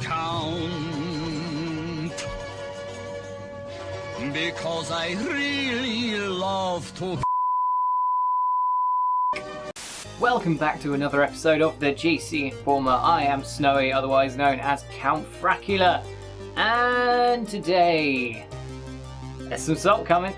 count. Because I really love to. Welcome back to another episode of the GC Informer. I am Snowy, otherwise known as Count Fracula. And today, there's some salt coming.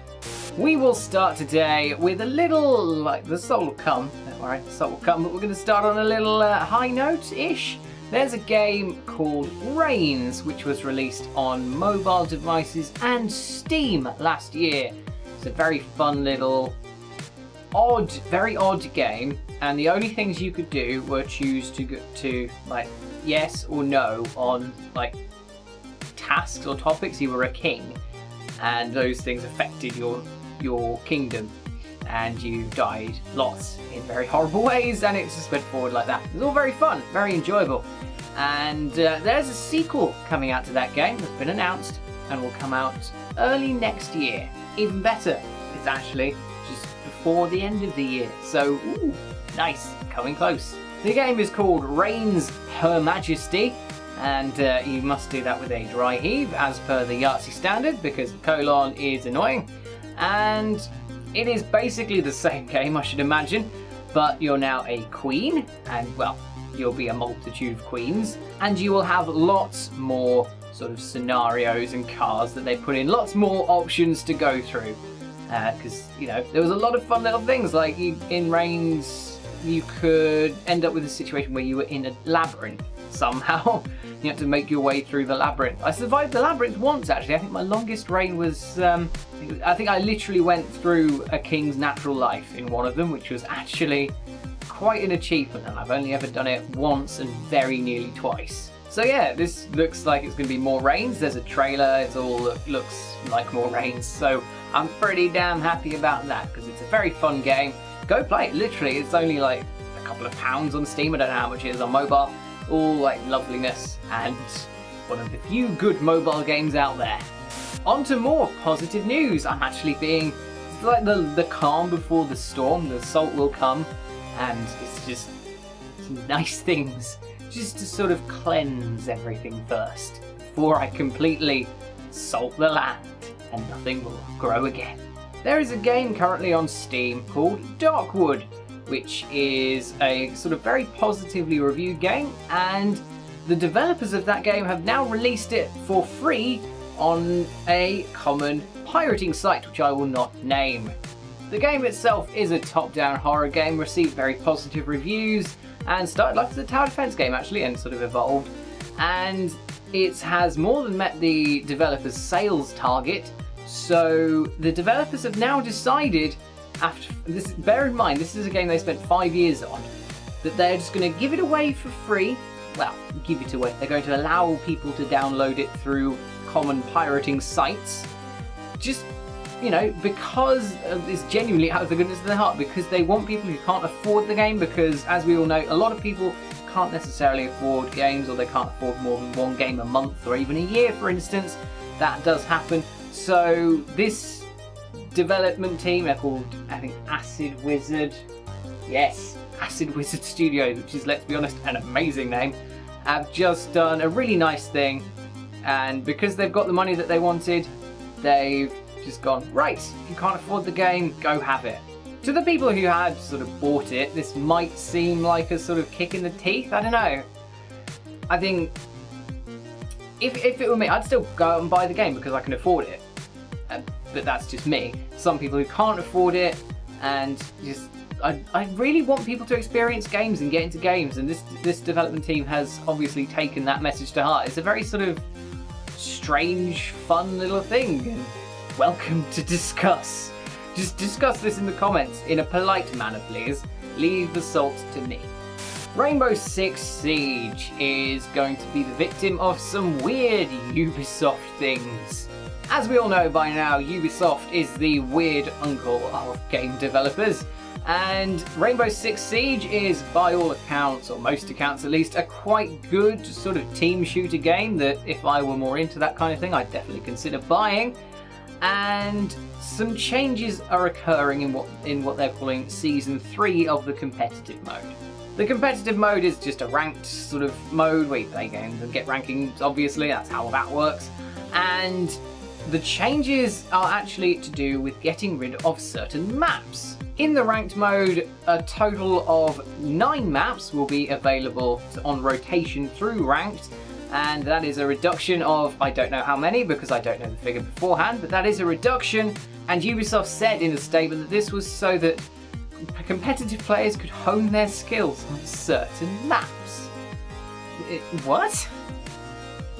We will start today with a little, like, the salt will come, don't worry, the salt will come, but we're going to start on a little high note-ish. There's a game called Reigns, which was released on mobile devices and Steam last year. It's a very fun little, very odd game, and the only things you could do were choose to like, yes or no on, like, tasks or topics. You were a king, and those things affected your kingdom, and you died lots in very horrible ways, and it just went forward like that. It was all very fun, very enjoyable, and there's a sequel coming out to that game that's been announced and will come out early next year. Even better, it's actually just before the end of the year, so ooh, nice, coming close. The game is called Reigns Her Majesty, and you must do that with a dry heave as per the Yahtzee standard, because the colon is annoying. And it is basically the same game, I should imagine, but you're now a queen, and well, you'll be a multitude of queens, and you will have lots more sort of scenarios and cards that they put in, lots more options to go through, because, you know, there was a lot of fun little things, like in Reigns, you could end up with a situation where you were in a labyrinth somehow. You had to make your way through the labyrinth. I survived the labyrinth once, actually. I think my longest reign was, I think I literally went through a king's natural life in one of them, which was actually quite an achievement, and I've only ever done it once and very nearly twice. So yeah, this looks like it's going to be more Reigns. There's a trailer, it all looks like more Reigns, so I'm pretty damn happy about that, because it's a very fun game. Go play it, literally. It's only like a couple of pounds on Steam. I don't know how much it is on mobile. All like loveliness, and one of the few good mobile games out there. On to more positive news. I'm actually it's like the calm before the storm. The salt will come, and it's just some nice things just to sort of cleanse everything first before I completely salt the land and nothing will grow again. There is a game currently on Steam called Darkwood, which is a sort of very positively reviewed game, and the developers of that game have now released it for free on a common pirating site, which I will not name. The game itself is a top-down horror game, received very positive reviews, and started life as a tower defense game actually, and sort of evolved, and it has more than met the developers' sales target. So the developers have now decided, after this, bear in mind, this is a game they spent 5 years on, that they're just going to give it away for free. Well, give it away. They're going to allow people to download it through common pirating sites. Just, you know, because it's genuinely out of the goodness of their heart, because they want people who can't afford the game, because as we all know, a lot of people can't necessarily afford games, or they can't afford more than one game a month or even a year, for instance. That does happen. So this development team, they're called, I think, Acid Wizard. Yes, Acid Wizard Studios, which is, let's be honest, an amazing name, have just done a really nice thing, and because they've got the money that they wanted, they've just gone, right, if you can't afford the game, go have it. To the people who had sort of bought it, this might seem like a sort of kick in the teeth, I don't know. I think if it were me, I'd still go out and buy the game because I can afford it. But that's just me. Some people who can't afford it, and just I really want people to experience games and get into games, and this development team has obviously taken that message to heart. It's a very sort of strange, fun little thing, and welcome to discuss. Just discuss this in the comments in a polite manner, please. Leave the salt to me. Rainbow Six Siege is going to be the victim of some weird Ubisoft things. As we all know by now, Ubisoft is the weird uncle of game developers, and Rainbow Six Siege is, by all accounts, or most accounts at least, a quite good sort of team shooter game that, if I were more into that kind of thing, I'd definitely consider buying. And some changes are occurring in what they're calling Season 3 of the competitive mode. The competitive mode is just a ranked sort of mode where you play games and get rankings, obviously, that's how that works. And the changes are actually to do with getting rid of certain maps. In the ranked mode, a total of 9 maps will be available on rotation through ranked, and that is a reduction of, I don't know how many because I don't know the figure beforehand, but that is a reduction, and Ubisoft said in a statement that this was so that competitive players could hone their skills on certain maps. What?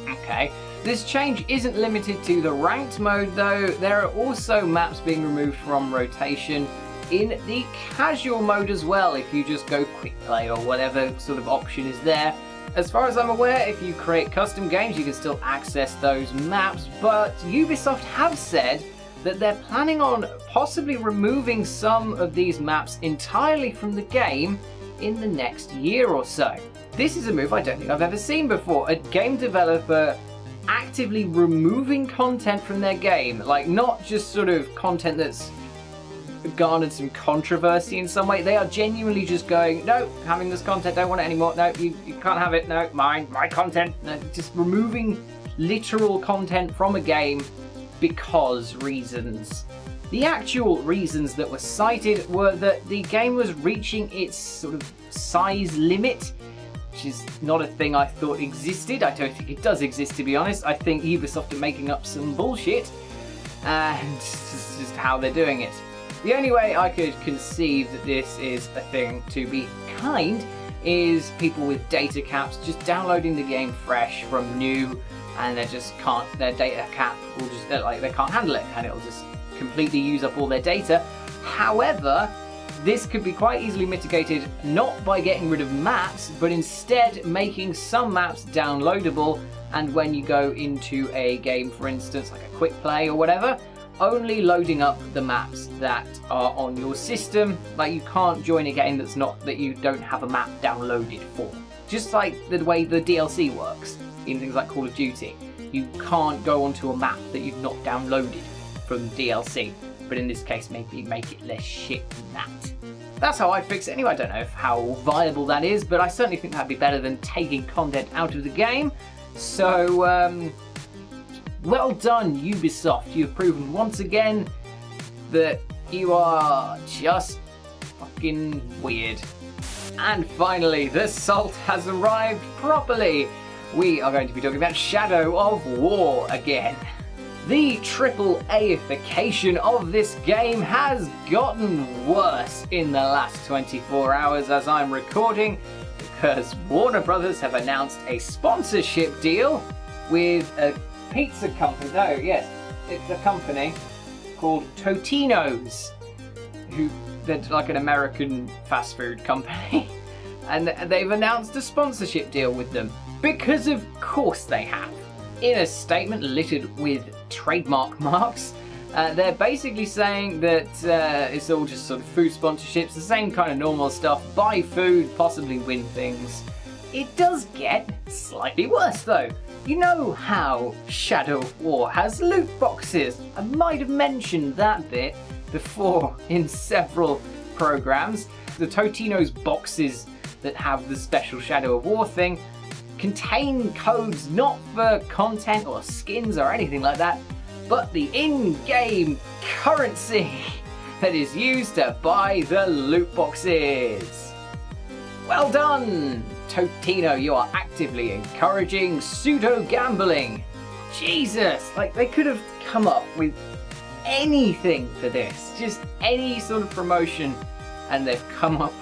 Okay. This change isn't limited to the ranked mode though, there are also maps being removed from rotation in the casual mode as well, if you just go quick play or whatever sort of option is there. As far as I'm aware, if you create custom games you can still access those maps, but Ubisoft have said that they're planning on possibly removing some of these maps entirely from the game in the next year or so. This is a move I don't think I've ever seen before, a game developer actively removing content from their game, like not just sort of content that's garnered some controversy in some way. They are genuinely just going, no, having this content, don't want it anymore, no, you can't have it, no, my content, no, just removing literal content from a game because reasons. The actual reasons that were cited were that the game was reaching its sort of size limit, which is not a thing I thought existed. I don't think it does exist, to be honest. I think Ubisoft are making up some bullshit, and this is just how they're doing it. The only way I could conceive that this is a thing to be kind is people with data caps just downloading the game fresh from new, and they just can't, their data cap will just, like, they can't handle it, and it'll just completely use up all their data. However, this could be quite easily mitigated not by getting rid of maps, but instead making some maps downloadable, and when you go into a game, for instance, like a quick play or whatever, only loading up the maps that are on your system. Like, you can't join a game that's not, that you don't have a map downloaded for. Just like the way the DLC works in things like Call of Duty. You can't go onto a map that you've not downloaded from DLC, but in this case maybe make it less shit than that. That's how I'd fix it anyway. I don't know how viable that is, but I certainly think that'd be better than taking content out of the game. So, well done, Ubisoft. You've proven once again that you are just fucking weird. And finally, the salt has arrived properly. We are going to be talking about Shadow of War again. The AAA-ification of this game has gotten worse in the last 24 hours as I'm recording, because Warner Brothers have announced a sponsorship deal with a pizza company. No, yes, it's a company called Totino's, who they're like an American fast food company, and they've announced a sponsorship deal with them because of course they have. In a statement littered with trademark marks, they're basically saying that it's all just sort of food sponsorships, the same kind of normal stuff, buy food, possibly win things. It does get slightly worse though. You know how Shadow of War has loot boxes? I might have mentioned that bit before in several programs. The Totino's boxes that have the special Shadow of War thing contain codes not for content or skins or anything like that, but the in-game currency that is used to buy the loot boxes. Well done, Totino, you are actively encouraging pseudo-gambling. Jesus, like they could have come up with anything for this, just any sort of promotion, and they've come up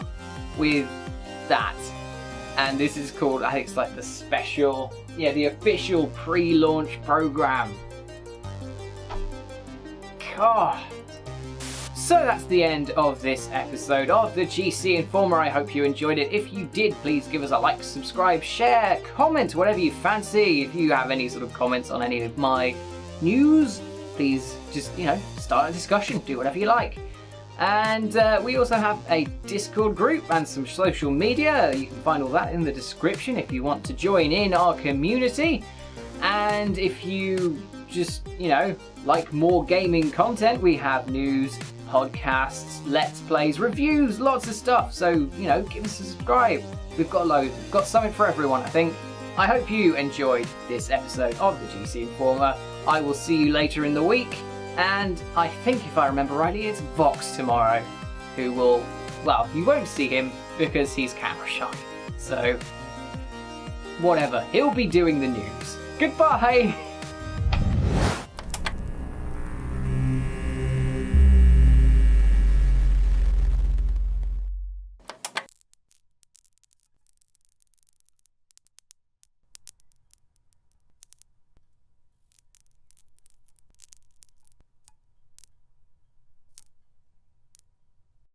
with that. And this is called, I think it's like the special, yeah, the official pre-launch program. God. So that's the end of this episode of the GC Informer. I hope you enjoyed it. If you did, please give us a like, subscribe, share, comment, whatever you fancy. If you have any sort of comments on any of my news, please just, start a discussion, do whatever you like. And we also have a Discord group and some social media. You can find all that in the description if you want to join in our community. And if you just, like more gaming content, we have news, podcasts, let's plays, reviews, lots of stuff. So, you know, give us a subscribe. We've got loads. We've got something for everyone, I think. I hope you enjoyed this episode of the GC Informer. I will see you later in the week. And I think, if I remember rightly, it's Vox tomorrow who will, well, you won't see him because he's camera shy. So, whatever. He'll be doing the news. Goodbye!